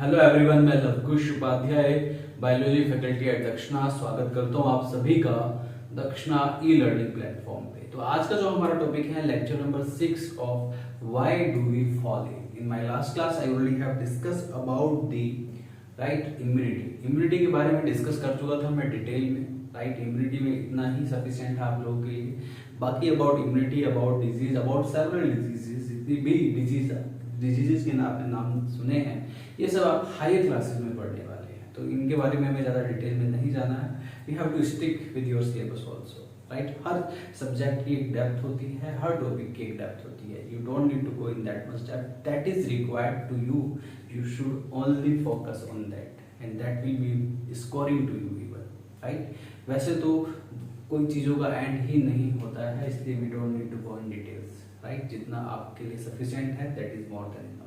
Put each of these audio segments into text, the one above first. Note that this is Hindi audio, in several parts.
हेलो एवरीवन, मैं Lavkush Upadhyay biology faculty at Dakshina स्वागत करता हूँ आप सभी का दक्षिणा ई लर्निंग प्लेटफॉर्म पे। तो आज का जो हमारा टॉपिक है lecture number 6 of why do we fall in my last class I already have discuss about the right immunity के बारे में डिस्कस कर चुका था मैं डिटेल में। राइट इम्यूनिटी में इतना ही सफिशिएंट है आप लोगों के लिए। बाकी about immunity, about disease, about several diseases, जितनी भी डिजीजेस के नाम सुने हैं ये सब आप हायर क्लासेस में पढ़ने वाले हैं। तो इनके बारे में हमें ज़्यादा डिटेल में नहीं जाना है। We have to stick with your syllabus also. Right, हर सब्जेक्ट की एक डेप्थ होती है, हर टॉपिक की एक डेप्थ होती है। You don't need to go in that much depth, that is required to you. You should only focus on that and that will be scoring to you even. Right, वैसे तो कोई चीज़ों का एंड ही नहीं होता है, इसलिए we don't need to go in details. Right, जितना आपके लिए सफिशिएंट है that is more than enough.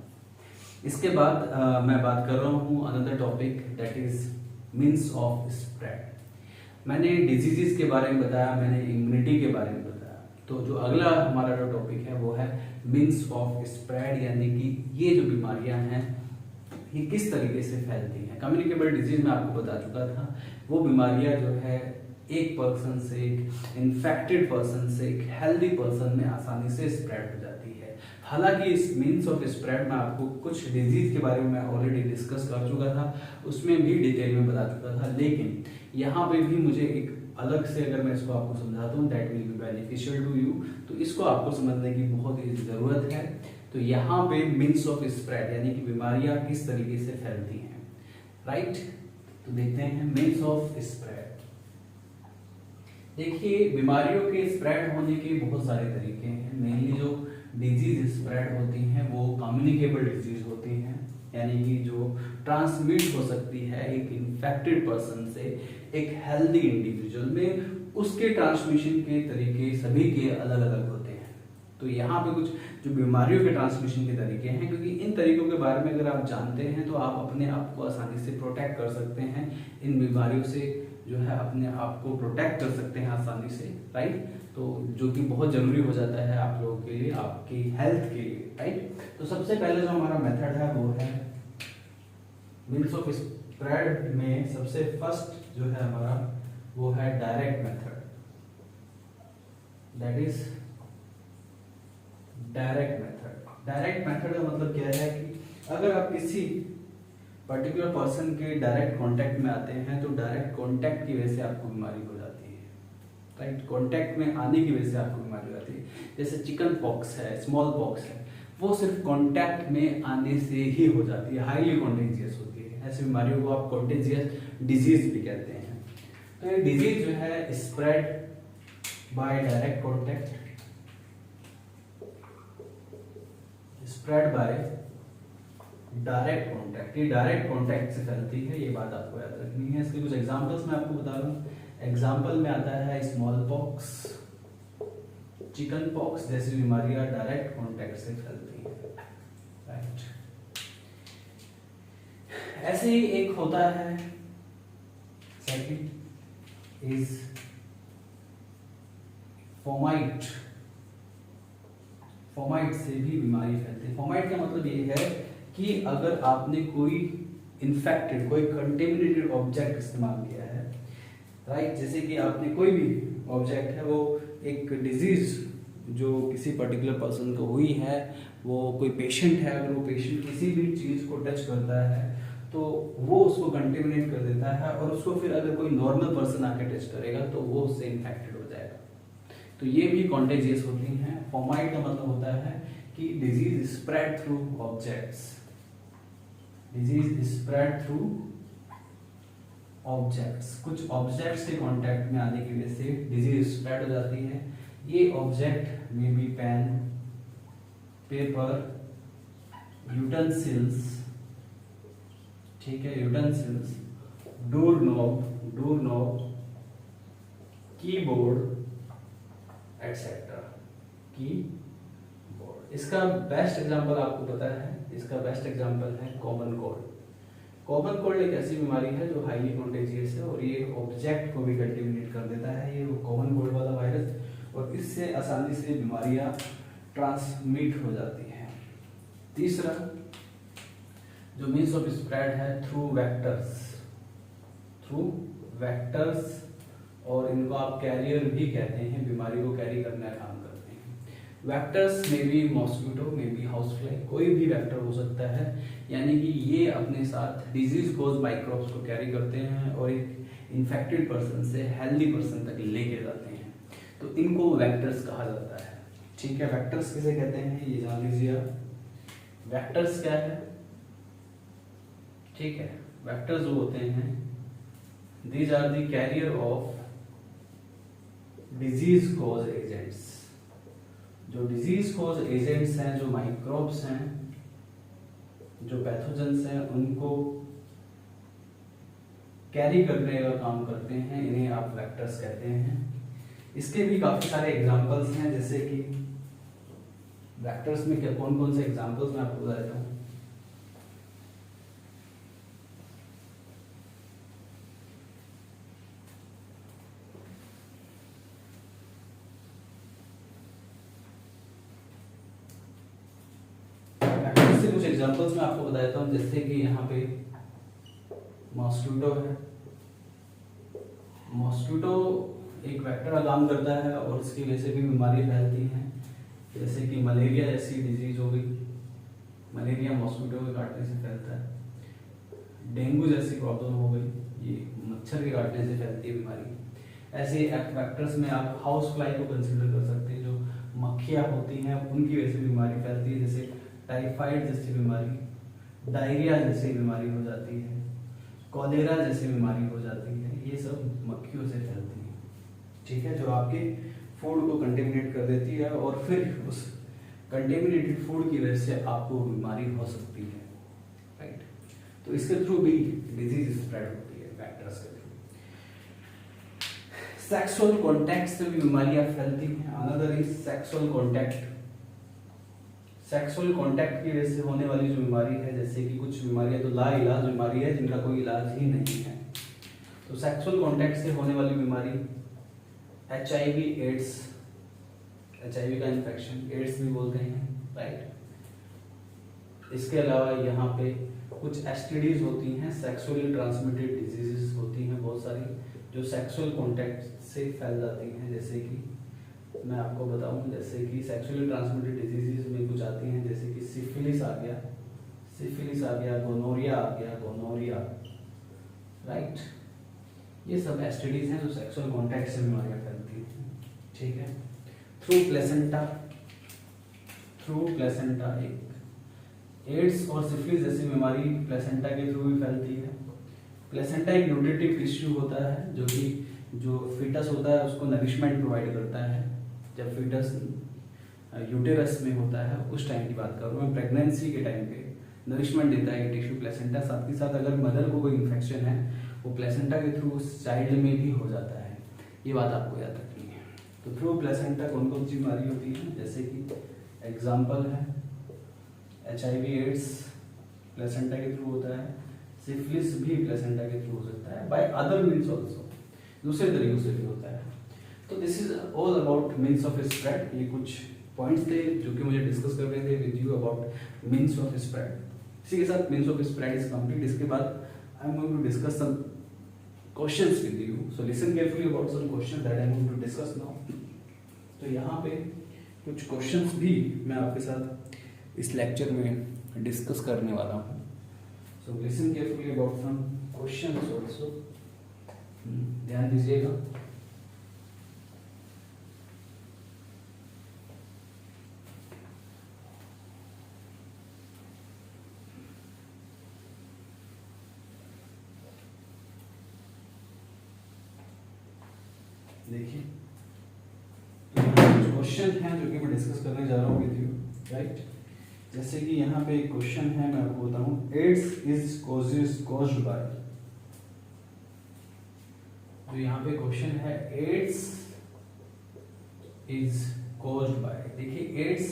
इसके बाद मैं बात कर रहा हूँ another topic that is means of spread. मैंने डिजीजेस के बारे में बताया, मैंने इम्यूनिटी के बारे में बताया। तो जो अगला हमारा जो टॉपिक है वो है मीन्स ऑफ स्प्रेड, यानी कि ये जो बीमारियां हैं ये किस तरीके से फैलती हैं। कम्युनिकेबल डिजीज में आपको बता चुका था, वो बीमारियां जो है एक पर्सन से, एक इन्फेक्टेड पर्सन से एक हेल्दी पर्सन में आसानी से स्प्रेड हो जाती है। हालांकि इस मीन्स ऑफ स्प्रेड में आपको कुछ डिजीज के बारे में मैं ऑलरेडी डिस्कस कर चुका था, उसमें भी डिटेल में बता चुका था, लेकिन यहाँ पे भी मुझे एक अलग से अगर मैं इसको आपको समझाता हूँ that will be beneficial to you, तो इसको आपको समझने की बहुत ही ज़रूरत है। तो यहाँ पे मीन्स ऑफ स्प्रेड यानी कि बीमारियाँ किस तरीके से फैलती हैं। राइट, तो देखते हैं मीन्स ऑफ स्प्रेड। देखिए, बीमारियों के स्प्रेड होने के बहुत सारे तरीके हैं। मेनली जो डिजीज स्प्रेड होती हैं वो कम्युनिकेबल डिजीज होती हैं, यानी कि जो ट्रांसमिट हो सकती है एक इन्फेक्टेड पर्सन से एक हेल्दी इंडिविजुअल में। उसके ट्रांसमिशन के तरीके सभी के अलग अलग होते हैं। तो यहाँ पे कुछ जो बीमारियों के ट्रांसमिशन के तरीके हैं, क्योंकि इन तरीकों के बारे में अगर आप जानते हैं तो आप अपने आप को आसानी से प्रोटेक्ट कर सकते हैं, इन बीमारियों से जो है अपने आप को प्रोटेक्ट कर सकते हैं आसानी से। राइट, तो जो कि बहुत जरूरी हो जाता है आप लोगों के लिए, आपकी हेल्थ के लिए। राइट, तो सबसे पहले जो हमारा मेथड है वो है मीन्स ऑफ स्प्रेड में सबसे फर्स्ट जो है हमारा वो है direct method, that is direct method. Direct method का मतलब क्या है कि अगर आप किसी पर्टिकुलर पर्सन के डायरेक्ट कांटेक्ट में आते हैं तो डायरेक्ट कांटेक्ट की वजह से आपको बीमारी हो जाती है। राइट, कांटेक्ट में आने की वजह से आपको बीमारी हो जाती है। जैसे चिकन पॉक्स है, स्मॉल पॉक्स है, वो सिर्फ कांटेक्ट में आने से ही हो जाती है, हाईली कॉन्टेजियस होती है। ऐसी बीमारियों को आप कॉन्टेजियस डिजीज भी कहते हैं। तो ये डिजीज जो है spread by direct contact, spread by direct contact. ये डायरेक्ट कॉन्टैक्ट से फैलती है, ये बात आपको याद रखनी है। इसके कुछ एग्जांपल्स मैं आपको बता दूं। एग्जांपल में आता है स्मॉल पॉक्स, चिकन पॉक्स जैसी बीमारियां डायरेक्ट कॉन्टैक्ट से फैलती है। राइट, ऐसे ही एक होता है सेकंड इज फोमाइट। फोमाइट से भी बीमारी फैलती है। फोमाइट का मतलब ये है कि अगर आपने कोई इन्फेक्टेड, कोई कंटेमिनेटेड ऑब्जेक्ट इस्तेमाल किया है, राइट, जैसे कि आपने कोई भी ऑब्जेक्ट है, वो एक डिजीज जो किसी पर्टिकुलर पर्सन को हुई है, वो कोई पेशेंट है, अगर वो पेशेंट किसी भी चीज़ को टच करता है तो वो उसको कंटेमिनेट कर देता है, और उसको फिर अगर कोई नॉर्मल पर्सन आके टच करेगा तो वो उससे इन्फेक्टेड हो जाएगा। तो ये भी कॉन्टेजियस होती हैं। फोमाइट का मतलब होता है कि disease spread through objects, disease spread through objects. कुछ ऑब्जेक्ट्स के कांटेक्ट में आने की वजह से डिजीज स्प्रेड हो जाती है। ये ऑब्जेक्ट में बी पेन, पेपर, यूटेंसिल्स, ठीक है, utensils, door knob, keyboard etcetera, keyboard. इसका बेस्ट एग्जांपल आपको पता है, इसका बेस्ट एग्जांपल है कॉमन कोल्ड। कॉमन कोल्ड एक ऐसी बीमारी है जो हाईली कॉन्टेजियस है और ये ऑब्जेक्ट को भी कंटेमिनेट कर देता है, ये कॉमन कोल्ड वाला वायरस, और इससे आसानी से बीमारियां ट्रांसमिट हो जाती हैं। तीसरा जो मीन्स ऑफ स्प्रेड है थ्रू वेक्टर्स, और इनको आप कैरियर भी कहते हैं, बीमारी को कैरी करने का काम करते हैं। वेक्टर्स में भी मॉस्किटो, में भी हाउस फ्लाई, कोई भी वेक्टर हो सकता है, यानी कि ये अपने साथ डिजीज कोज माइक्रोब्स को कैरी करते हैं और एक इन्फेक्टेड पर्सन से हेल्दी पर्सन तक लेके जाते हैं, तो इनको वेक्टर्स कहा जाता है। ठीक है, वेक्टर्स किसे कहते हैं ये जान लीजिए आप। वेक्टर्स क्या है? ठीक है, वेक्टर्स जो होते हैं, these are the carrier of disease cause agents. जो डिजीज कॉज एजेंट्स हैं, जो माइक्रोब्स हैं, जो पैथोजेंस हैं, उनको कैरी करने का काम करते हैं, इन्हें आप वेक्टर्स कहते हैं। इसके भी काफी सारे एग्जांपल्स हैं, जैसे कि वेक्टर्स में क्या कौन कौन से एग्जांपल्स मैं आपको बता देता हूँ। वेक्टर्स से कुछ एग्जांपल्स मैं आपको बता देता हूँ, जैसे कि यहाँ पे मॉस्किटो है। मॉस्किटो एक वेक्टर का काम करता है और उसकी वजह से भी बीमारी फैलती हैं, जैसे कि मलेरिया जैसी डिजीज हो गई, मलेरिया मॉस्किटो के काटने से फैलता है। डेंगू जैसी प्रॉब्लम हो गई, ये मच्छर के काटने से फैलती है बीमारी। ऐसे वेक्टर्स में आप हाउस फ्लाई को कंसीडर कर सकते हैं, जो मक्खियाँ होती हैं उनकी वजह से बीमारी फैलती है, जैसे टाइफाइड जैसी बीमारी, डायरिया जैसी बीमारी हो जाती है, कॉलेरा जैसी बीमारी हो जाती है, ये सब मक्खियों से फैलती है। ठीक है, जो आपके फूड को कंटेमिनेट कर देती है और फिर उस कंटेमिनेटेड फूड की वजह से आपको बीमारी हो सकती है, राइट। तो इसके थ्रू भी डिजीज स्प्रेड होती है, वेक्टर्स के थ्रू। सेक्सुअल कॉन्टैक्ट से भी बीमारियां फैलती हैं। Another is sexual contact. Sexual contact की वजह से होने वाली जो बीमारी है, जैसे कि कुछ बीमारियां तो लाइलाज बीमारी है जिनका कोई इलाज ही नहीं है, तो सेक्सुअल कॉन्टैक्ट से होने वाली बीमारी HIV एड्स, HIV का इन्फेक्शन एड्स भी बोलते हैं, राइट। इसके अलावा यहाँ पे कुछ STDs होती हैं, सेक्सुअली ट्रांसमिटेड डिजीजेस होती हैं बहुत सारी, जो सेक्सुअल कॉन्टैक्ट से फैल जाती हैं। जैसे कि मैं आपको बताऊं, जैसे कि सेक्सुअली ट्रांसमिटेड डिजीजेस में कुछ आती हैं, जैसे कि सिफिलिस आ गया, गोनोरिया, राइट। ये सब STDs हैं जो सेक्सुअल कॉन्टैक्ट से बीमारियां फैलती हैं। ठीक है, थ्रू प्लेसेंटा एक एड्स और सिफिलिस जैसी बीमारी प्लेसेंटा के थ्रू भी फैलती है। प्लेसेंटा एक न्यूट्रिटिव टिश्यू होता है, जो कि जो फीटस होता है उसको नरिशमेंट प्रोवाइड करता है। जब फीटस यूटेरस में होता है उस टाइम की बात कर रहा हूँ मैं, प्रेगनेंसी के टाइम पे नरिशमेंट देता है ये टिश्यू प्लेसेंटा। साथ ही साथ अगर मदर को कोई इन्फेक्शन है वो प्लेसेंटा के थ्रू उस चाइल्ड में भी हो जाता है, ये बात आपको याद रखनी है। तो थ्रू प्लेसेंटा कौन कौन सी बीमारी होती है, जैसे कि एग्जाम्पल है HIV एड्स प्लेसेंटा के थ्रू होता है, सिफिलिस भी प्लेसेंटा के थ्रू हो सकता है, बाय अदर मीन्स ऑल्सो, दूसरे तरीकों से भी होता है। तो this is all about means of spread. ये कुछ पॉइंट्स थे जो कि मुझे डिस्कस करने थे with you about means of spread. इसी के साथ means of spread is complete. इसके बाद I am going to discuss some questions with you, so listen carefully about some question that I am going to discuss now. तो यहाँ पे कुछ क्वेश्चंस भी मैं आपके साथ इस लेक्चर में डिस्कस करने वाला हूँ। So listen carefully about some questions also, ध्यान दीजिएगा। देखिए, तो यहाँ कुछ क्वेश्चन हैं जो कि मैं डिस्कस करने जा रहा हूँ विद यू, राइट। जैसे कि यहाँ पे एक क्वेश्चन है, मैं आपको बताऊँ, एड्स इज कॉज्ड बाय। जो यहाँ पे क्वेश्चन है, एड्स इज कॉज्ड बाय। देखिए, एड्स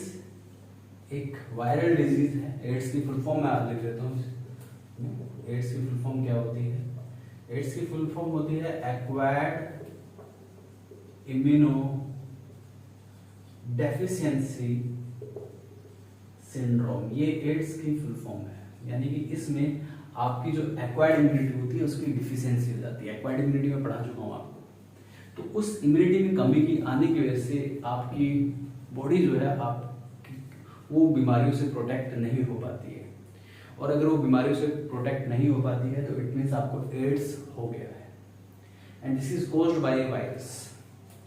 एक वायरल डिजीज है। एड्स की फुल फॉर्म मैं आज लिख देता हूँ। एड्स की फुल फॉर्म क्या होती है? एड्स की फुल फॉर्म होती है एक्वायर्ड इम्यूनो डेफिशिएंसी सिंड्रोम। ये एड्स की फुल फॉर्म है। यानी कि इसमें आपकी जो एक्वायर्ड इम्यूनिटी होती है उसकी डिफिशियंसी हो जाती है। एक्वायर्ड इम्यूनिटी में पढ़ा चुका हूँ आपको। तो उस इम्यूनिटी में कमी की आने की वजह से आपकी बॉडी जो है आप वो बीमारियों से प्रोटेक्ट नहीं हो पाती है, और अगर वो बीमारियों से प्रोटेक्ट नहीं हो पाती है तो इट मीन्स आपको एड्स हो गया है, and this is caused by A virus.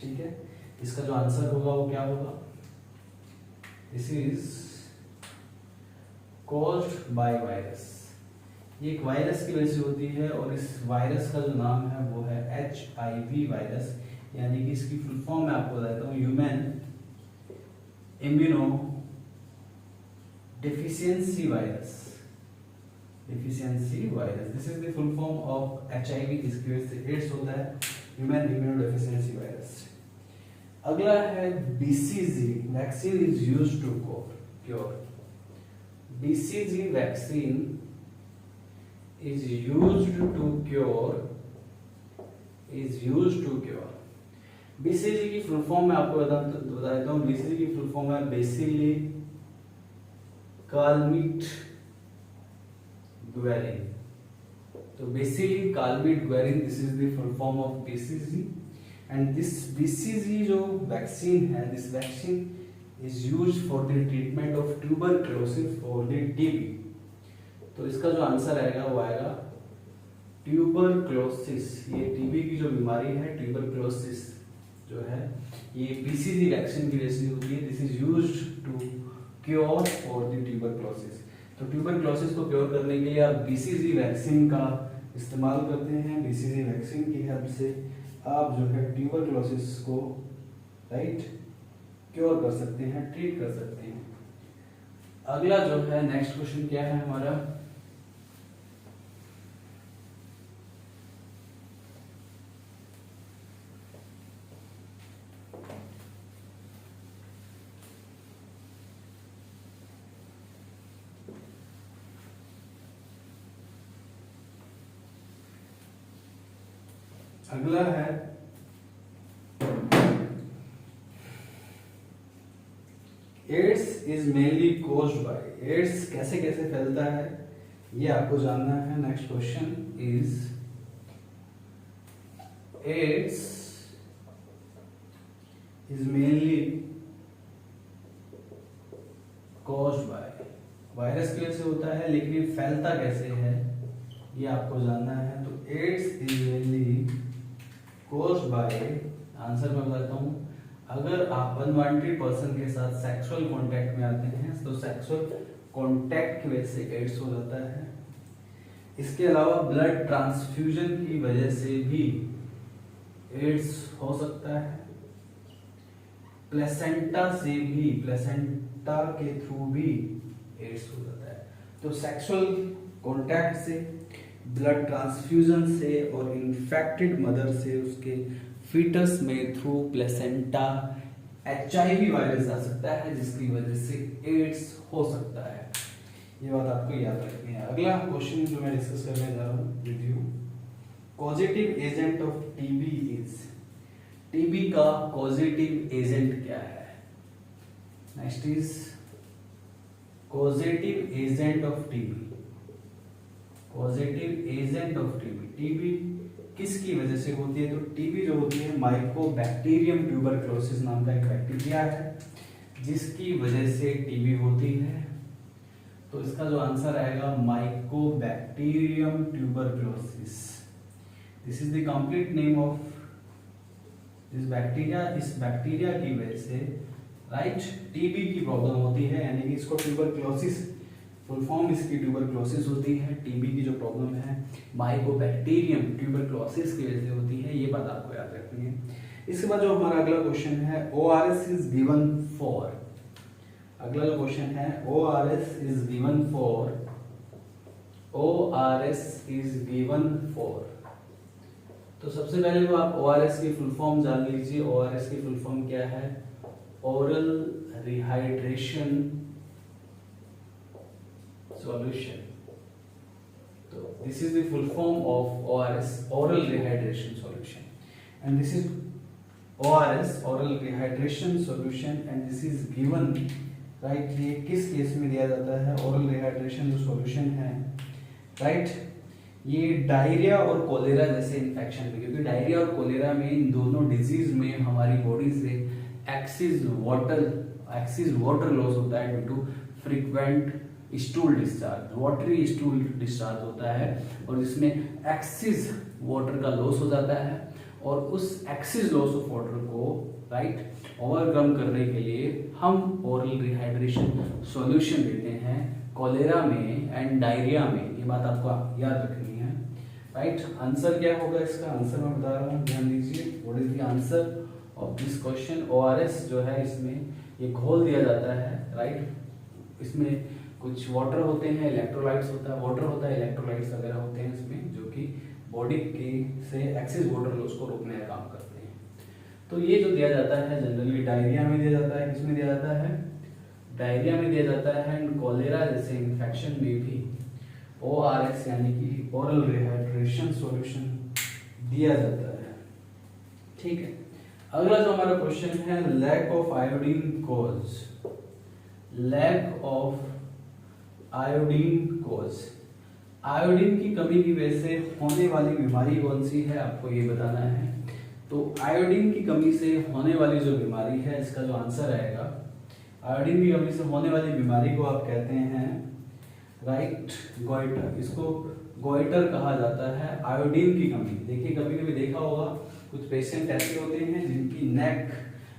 ठीक है, इसका जो आंसर होगा वो क्या होगा? This is caused by virus. ये एक वायरस की वजह से होती है, और इस वायरस का जो नाम है वो है HIV वायरस, यानी कि इसकी फुल फॉर्म मैं आपको बताता हूँ, human immuno deficiency virus. Deficiency virus, this is the full form of HIV, जिसकी वजह से एड्स होता है, ह्यूमन इम्यूनो डेफिशिएंसी वायरस। अगला है BCG vaccine is used to cure. BCG vaccine is used to cure BCG की फुल फॉर्म मैं आपको बता देता हूँ। BCG की फुल फॉर्म है बेसिली कार्मिट ग्वेरिन। तो bacilli Calmette Guerin, this is the full form of BCG, and this BCG जो वैक्सीन है, this vaccine is used for the treatment of tuberculosis और द TB। तो इसका जो आंसर आएगा वो आएगा ट्यूबरक्लोसिस। ये टीबी की जो बीमारी है, ट्यूबरक्लोसिस जो है, ये BCG वैक्सीन की वजह से होती है। This is used to cure for the tuberculosis. तो ट्यूबरक्लोसिस को क्योर करने के लिए आप BCG वैक्सीन का इस्तेमाल करते हैं। BCG वैक्सीन की हेल्प से आप जो है ट्यूबरक्लोसिस को क्योर कर सकते हैं, ट्रीट कर सकते हैं। अगला जो है नेक्स्ट क्वेश्चन क्या है हमारा? अगला है AIDS is mainly caused by. AIDS कैसे कैसे फैलता है ये आपको जानना है। Next question is AIDS is mainly caused by, virus की वजह से होता है, लेकिन ये फैलता कैसे है ये आपको जानना है। तो AIDS is mainly caused by, answer मैं बताता हूं, अगर आप अनवांटेड पर्सन के साथ सेक्सुअल कांटेक्ट में आते हैं तो सेक्सुअल कांटेक्ट की वजह से एड्स हो जाता है। इसके अलावा ब्लड ट्रांसफ्यूजन की वजह से भी एड्स हो सकता है। प्लेसेंटा से भी, प्लेसेंटा के थ्रू भी एड्स हो जाता है। तो सेक्सुअल कांटेक्ट से, ब्लड ट्रांसफ्यूजन से और इन्फेक्टेड मदर से उसके फीटस में थ्रू प्लेसेंटा HIV वायरस आ सकता है, जिसकी वजह से एड्स हो सकता है। ये बात आपको याद रखनी है। अगला क्वेश्चन जो मैं डिस्कस करने जा रहा हूँ with you, causative agent of TB is. TB का कॉजेटिव एजेंट क्या है? Next is causative agent of TB। Positive agent of TB किसकी वजह से होती है? तो टीबी जो होती है माइकोबैक्टीरियम ट्यूबरक्लोसिस नाम का एक बैक्टीरिया है, जिसकी वजह से टीबी होती है। तो इसका जो आंसर आएगा Mycobacterium tuberculosis. This is the complete name of this bacteria. इस बैक्टीरिया की वजह से टीबी की प्रॉब्लम होती है, यानी कि इसको ट्यूबरक्लोसिस, फुल फॉर्म इसकी ट्यूबरक्लोसिस होती है। टीबी की जो प्रॉब्लम है माइकोबैक्टीरियम ट्यूबरक्लोसिस की वजह से होती है, ये बात आपको याद रखनी है। इसके बाद जो हमारा अगला क्वेश्चन है, ORS इज गिवन फॉर। अगला जो क्वेश्चन है ORS is given for, ORS is given for. तो सबसे पहले तो आप ORS की फुल फॉर्म जान लीजिए। ORS की फुल फॉर्म क्या है? Oral rehydration solution. So this is the full form of ORS, oral rehydration solution, and this is ORS, oral rehydration solution, and this is given right, ये किस केस में दिया जाता है? ओरल रिहाइड्रेशन जो सॉल्यूशन है, राइट, ये डायरिया और कोलेरा जैसे इन्फेक्शन में, क्योंकि डायरिया और कोलेरा में, इन दोनों डिजीज में हमारी बॉडी से एक्सिस वाटर लॉस होता है due to frequent stool discharge, watery stool discharge होता है, और जिसमें एक्सिस वाटर का लॉस हो जाता है, और उस एक्सिस लॉस ऑफ वाटर को राइट ओवरकम करने के लिए हम ओरल रिहाइड्रेशन सॉल्यूशन देते हैं कोलेरा में एंड डायरिया में। ये बात आपको याद रखनी है, राइट। आंसर क्या होगा इसका? आंसर मैं बता रहा हूँ, ध्यान दीजिए। What is the answer of this question? ORS जो है, इसमें ये घोल दिया जाता है, राइट। इसमें कुछ वाटर होते हैं, इलेक्ट्रोलाइट्स होता है, वाटर होता है, इलेक्ट्रोलाइट्स वगैरह होते हैं इसमें, जो कि बॉडी की से एक्सेस वाटर लॉस को रोकने का काम करते हैं। तो ये जो दिया जाता है जनरली डायरिया में दिया जाता है, किसमें दिया जाता है? डायरिया में दिया जाता है, एंड कोलेरा जैसे इन्फेक्शन में भी ORS यानी कि ओरल रिहाइड्रेशन सॉल्यूशन दिया जाता है, ठीक है। अगला जो हमारा क्वेश्चन है, lack of iodine cause, lack of iodine cause, iodine की कमी की वजह से होने वाली बीमारी कौन सी है, आपको ये बताना है। तो आयोडीन की कमी से होने वाली जो बीमारी है, इसका जो आंसर आएगा, आयोडीन की कमी से होने वाली बीमारी को आप कहते हैं राइट गोइटर। इसको गोइटर कहा जाता है, आयोडीन की कमी। देखिए कभी कभी देखा होगा कुछ पेशेंट ऐसे होते हैं जिनकी नेक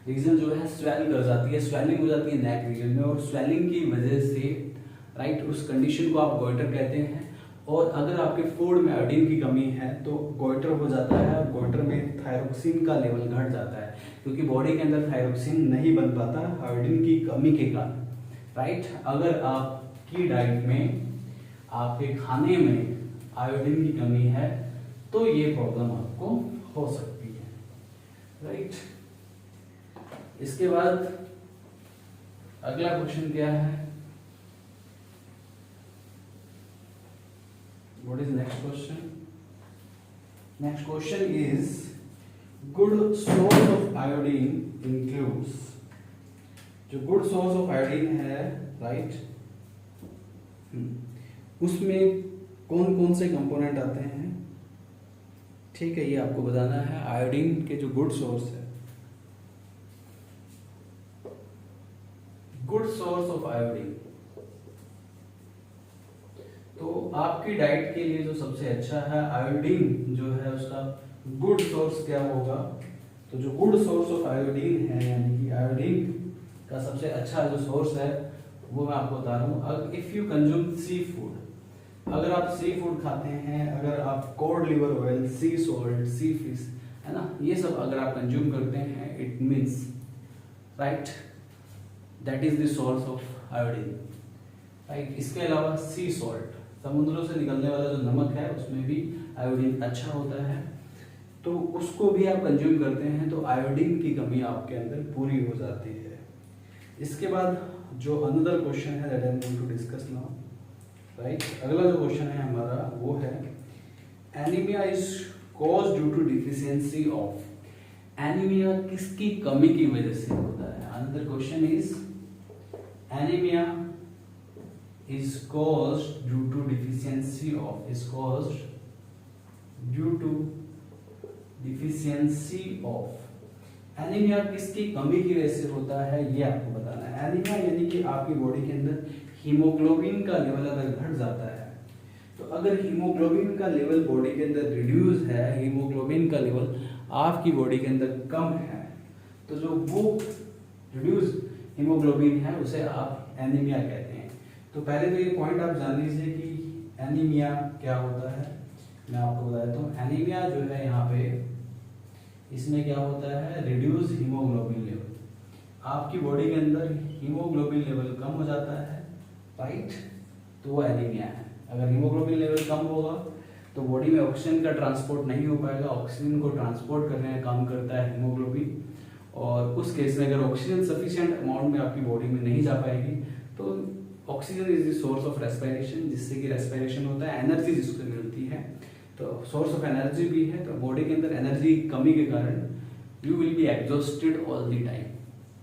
रीजन जो है स्वेल कर जाती है, स्वेलिंग हो जाती है नेक रीजन में, और स्वेलिंग की वजह से राइट उस कंडीशन को आप गोइटर कहते हैं। और अगर आपके फूड में आयोडीन की कमी है तो गोइटर हो जाता है, और गोइटर में थायरोक्सिन का लेवल घट जाता है, क्योंकि बॉडी के अंदर थायरोक्सिन नहीं बन पाता आयोडीन की कमी के कारण, राइट। अगर आपकी डाइट में, आपके खाने में आयोडीन की कमी है तो ये प्रॉब्लम आपको हो सकती है, राइट। इसके बाद अगला क्वेश्चन क्या है? What is next question? Next question is good source of iodine includes, जो good source of iodine है right, उसमें कौन कौन से कंपोनेंट आते हैं, ठीक है, ये आपको बताना है। आयोडीन के जो गुड सोर्स है, गुड सोर्स ऑफ आयोडीन, तो आपकी डाइट के लिए जो सबसे अच्छा है आयोडीन जो है, उसका गुड सोर्स क्या होगा? तो जो गुड सोर्स ऑफ आयोडीन है, यानी कि आयोडीन का सबसे अच्छा जो सोर्स है वो मैं आपको बता रहा हूँ। If you consume seafood, अगर आप सी फूड खाते हैं, अगर आप cod liver oil, sea salt, sea fish, है ना, ये सब अगर आप कंज्यूम करते हैं, it means right that is the source of iodine, right. इसके अलावा सी सॉल्ट, समुद्रों से निकलने वाला जो नमक है उसमें भी आयोडीन अच्छा होता है, तो उसको भी आप कंज्यूम करते हैं तो आयोडीन की कमी आपके अंदर पूरी हो जाती है। इसके बाद जो अनदर क्वेश्चन है that I am going to discuss now, right. अगला जो क्वेश्चन है हमारा वो है anaemia is cause due to deficiency of, anaemia किसकी कमी की वजह से होता है? Another question is anaemia is caused due to deficiency of, is caused due to deficiency of, anaemia किसकी कमी की वजह से होता है ये आपको बताना है। एनीमिया यानी कि आपकी बॉडी के अंदर हीमोग्लोबिन का लेवल अगर घट जाता है, तो अगर हीमोग्लोबिन का लेवल बॉडी के अंदर रिड्यूस है, हीमोग्लोबिन का लेवल आपकी बॉडी के अंदर कम है, तो जो वो रिड्यूस हीमोग्लोबिन है उसे आप एनीमिया कहते हैं। तो पहले तो ये पॉइंट आप जान लीजिए कि एनीमिया क्या होता है, मैं आपको बता देता हूँ। एनीमिया जो है यहाँ पे, इसमें क्या होता है, रिड्यूस हीमोग्लोबिन लेवल, आपकी बॉडी के अंदर हीमोग्लोबिन लेवल कम हो जाता है, राइट, तो वो एनीमिया है। अगर हीमोग्लोबिन लेवल कम होगा तो बॉडी में ऑक्सीजन का ट्रांसपोर्ट नहीं हो पाएगा, ऑक्सीजन को ट्रांसपोर्ट करने का काम करता है हीमोग्लोबिन, और उस केस में अगर ऑक्सीजन सफिशिएंट अमाउंट में आपकी बॉडी में नहीं जा पाएगी तो oxygen is the source of respiration, जिससे कि रेस्पिरेशन होता है, एनर्जी जिसको मिलती है, तो सोर्स ऑफ एनर्जी भी है। तो बॉडी के अंदर एनर्जी कमी के कारण you will be exhausted all the time,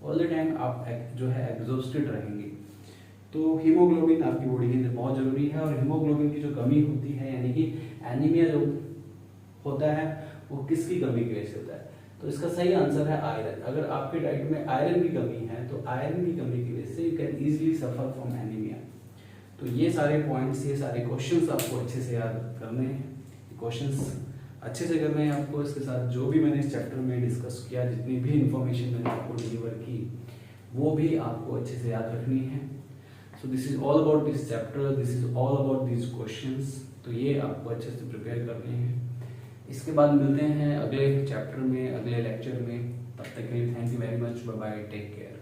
all the time आप जो है एग्जॉस्टेड रहेंगे। तो हीमोग्लोबिन आपकी बॉडी के अंदर बहुत जरूरी है, और हीमोग्लोबिन की जो कमी होती है यानी कि एनीमिया जो होता है वो किसकी कमी की वजह से होता है? तो इसका सही आंसर है आयरन। अगर आपके डाइट में आयरन की कमी है तो आयरन की कमी की वजह से you can easily suffer from anaemia. तो ये सारे पॉइंट्स, ये सारे क्वेश्चंस आपको अच्छे से याद करने हैं, क्वेश्चंस अच्छे से करने हैं आपको। इसके साथ जो भी मैंने इस चैप्टर में डिस्कस किया, जितनी भी इंफॉर्मेशन मैंने आपको डिलीवर की, वो भी आपको अच्छे से याद रखनी है। So this is all about this chapter, this is all about this questions. तो ये आपको अच्छे से प्रिपेयर करने हैं। इसके बाद मिलते हैं अगले चैप्टर में, अगले लेक्चर में। तब तक के लिए thank you very much, bye bye, take care.